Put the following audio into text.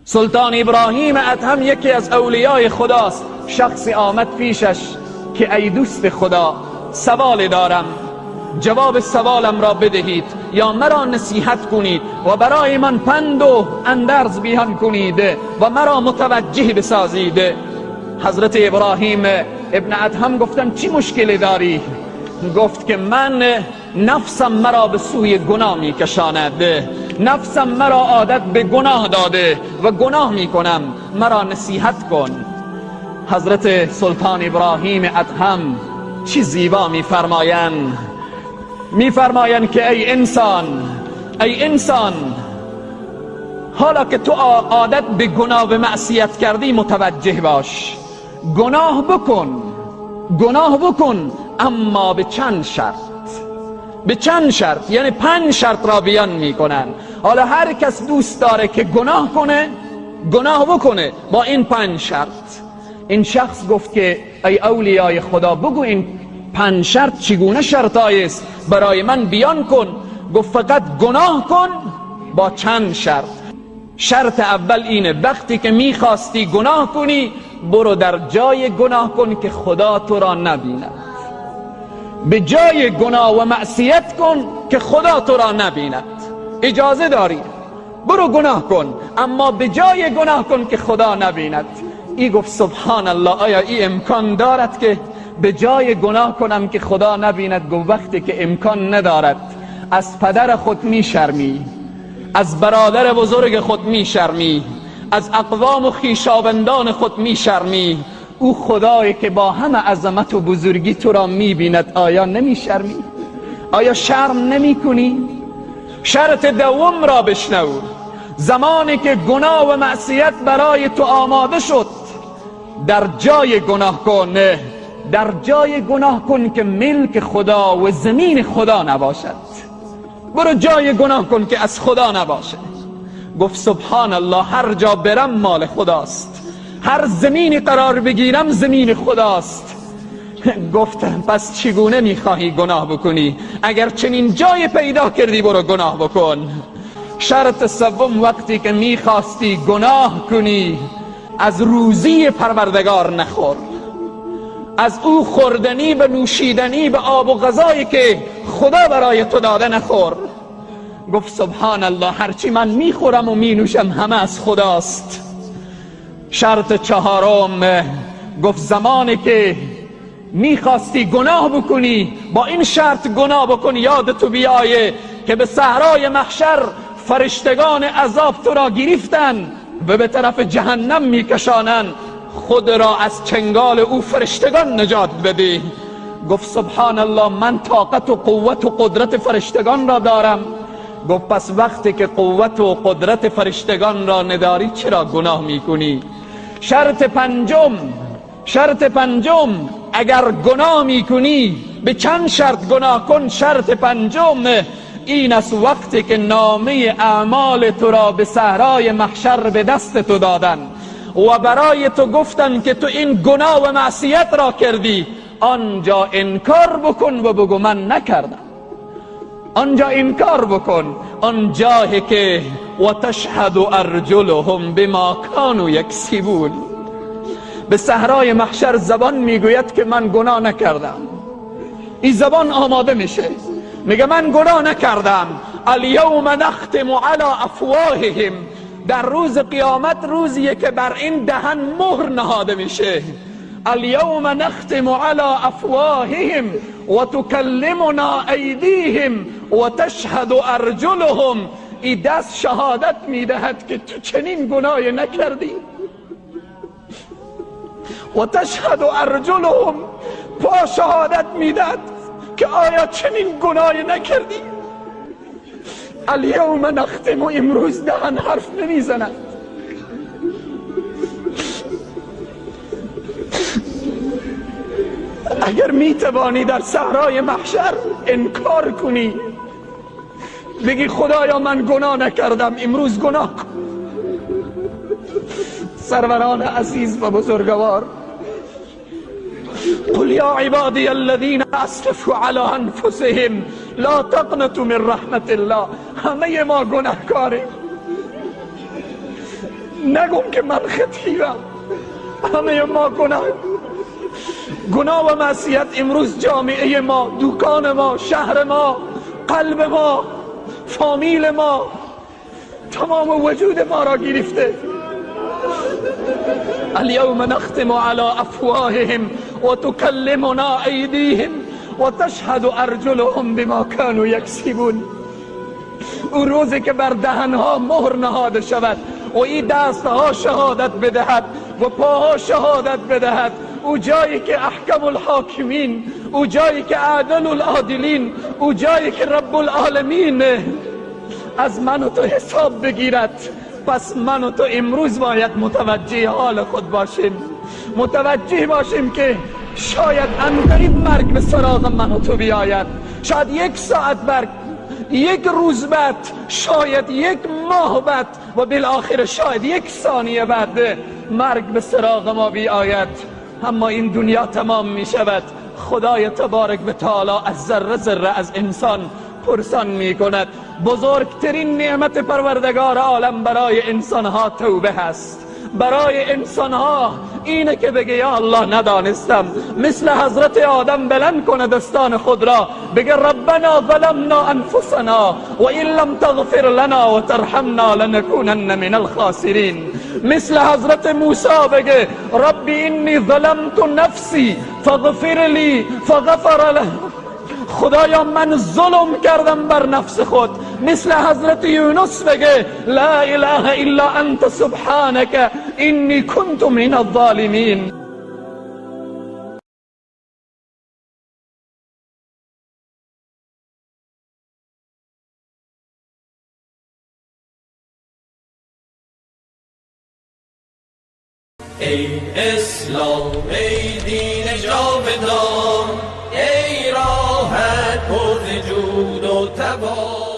سلطان ابراهیم ادهم یکی از اولیای خداست. شخصی آمد پیشش که ای دوست خدا، سوال دارم، جواب سوالم را بدهید یا مرا نصیحت کنید و برای من پند و اندرز بیان کنید و مرا متوجه بسازید. حضرت ابراهیم ابن ادهم گفتن چی مشکلی داری؟ گفت که من نفسم مرا به سوی گناه می کشاند، نفسم مرا عادت به گناه داده و گناه می کنم، مرا نصیحت کن. حضرت سلطان ابراهیم ادهم چی زیبا می فرمایند که ای انسان، حالا که تو عادت به گناه و معصیت کردی متوجه باش، گناه بکن اما به چند شرط، یعنی 5 شرط را بیان میکنن. حالا هر کس دوست داره که گناه بکنه با این 5 شرط. این شخص گفت که ای اولیای خدا بگو این 5 شرط چگونه شرطایی است برای من بیان کن. گفت فقط گناه کن با چند شرط. شرط اول اینه وقتی که میخواستی گناه کنی برو در جای گناه کن که خدا تو را نبیند، به جای گناه و معصیت کن که خدا تو را نبیند. اجازه داری برو گناه کن اما به جای گناه کن که خدا نبیند. ای گفت سبحان الله، آیا این امکان دارد که به جای گناه کنم که خدا نبیند؟ گفت وقتی که امکان ندارد از پدر خود میشرمی، از برادر بزرگ خود میشرمی، از اقوام و خویشاوندان خود میشرمی، او خدایی که با همه عظمت و بزرگی تو را میبیند آیا نمیشرمی؟ آیا شرم نمی کنی؟ شرط دوم را بشنو. زمانی که گناه و معصیت برای تو آماده شد در جای گناه کن که ملک خدا و زمین خدا نباشد. برو جای گناه کن که از خدا نباشه. گفت سبحان الله، هر جا برم مال خداست، هر زمینی قرار بگیرم زمین خداست. گفت پس چگونه میخواهی گناه بکنی؟ اگر چنین جای پیدا کردی برو گناه بکن. شرط سوم وقتی که میخواستی گناه کنی از روزی پروردگار نخور، از او خوردنی و نوشیدنی به آب و غذایی که خدا برای تو داده نخور. گفت سبحان الله، هرچی من میخورم و مینوشم همه از خداست. شرط چهارم گفت زمانی که میخواستی گناه بکنی با این شرط گناه بکنی یاد تو بیایه که به صحرای محشر فرشتگان عذاب تو را گرفتن و به طرف جهنم میکشانن، خود را از چنگال او فرشتگان نجات بدی. گفت سبحان الله، من طاقت و قوت و قدرت فرشتگان را دارم. گفت پس وقتی که قوت و قدرت فرشتگان را نداری چرا گناه میکنی؟ شرط پنجم اگر گناه میکنی به چند شرط گناه کن. شرط پنجم این است وقتی که نامه اعمال تو را به صحرای محشر به دست تو دادن و برای تو گفتن که تو این گناه و معصیت را کردی، آنجا انکار بکن و بگو من نکردم. آنجا انکار بکن، آنجایی که و تشهد ارجلهم بما كانوا یکسبون. به صحرای محشر زبان میگوید که من گناه نکردم. این زبان آماده میشه میگه من گناه نکردم. الیوم نختم علی افواههم، در روز قیامت روزیه که بر این دهن مهر نهاده میشه. الیوم نختم علی افواههم و تکلمنا ایدیهم و تشهد ارجلهم. این دست شهادت میدهد که تو چنین گناهی نکردی. و تشهد ارجلهم، پا شهادت میدهد که آیا چنین گناهی نکردی. الیوم نختم، امروز دهن حرف نمیزند. اگر میتوانی در صحرای محشر انکار کنی بگی خدایا من گناه نکردم، امروز گناه کن. سروران عزیز و بزرگوار، قل یا عبادی الذین اسرفوا علی انفسهم لا تقنطوا من رحمت الله. همه ما گناهکاریم. نگم که من خطیبم. همه ما گناه و معصیت امروز جامعه ما، دکان ما، شهر ما، قلب ما، فامیل ما، تمام وجود ما را گرفته. اليوم نختم على افواههم وتكلمنا ایدیهم وتشهد ارجلهم بما كانوا یکسبون. اون روزی که بر دهنها مهر نهاده شود و این دستها شهادت بدهد و پاها شهادت بدهد، او جایی که احکم الحاکمین، او جایی که عادل العادلین، او جایی که رب العالمین از من و تو حساب بگیرد. پس من و تو امروز باید متوجه حال خود باشیم، متوجه باشیم که شاید انقریب مرگ به سراغ من و تو بیاید، شاید یک ساعت بعد، یک روز بعد، شاید یک ماه بعد و بالاخره شاید یک ثانیه بعد مرگ به سراغ ما بیاید. اما این دنیا تمام می شود. خدای تبارک و تعالی از ذره ذره از انسان پرسان می کند. بزرگترین نعمت پروردگار عالم برای انسانها توبه هست. برای انسانها اینه که بگه یا الله ندانستم، مثل حضرت آدم بلند کنه دستان خود را بگه ربنا ظلمنا انفسنا و این لم تغفر لنا و ترحمنا لنکونن من الخاسرین. مثل حضرت موسی بگه ربی انی ظلمت نفسی فاغفر لی فغفر له. خدایا من ظلم کردم بر نفس خود. مثل حضرت یونس بگه لا اله الا انت سبحانك انی کنت من الظالمین. ای اسلام ای دین جاودان، ای راحت پر ز جود و تبا.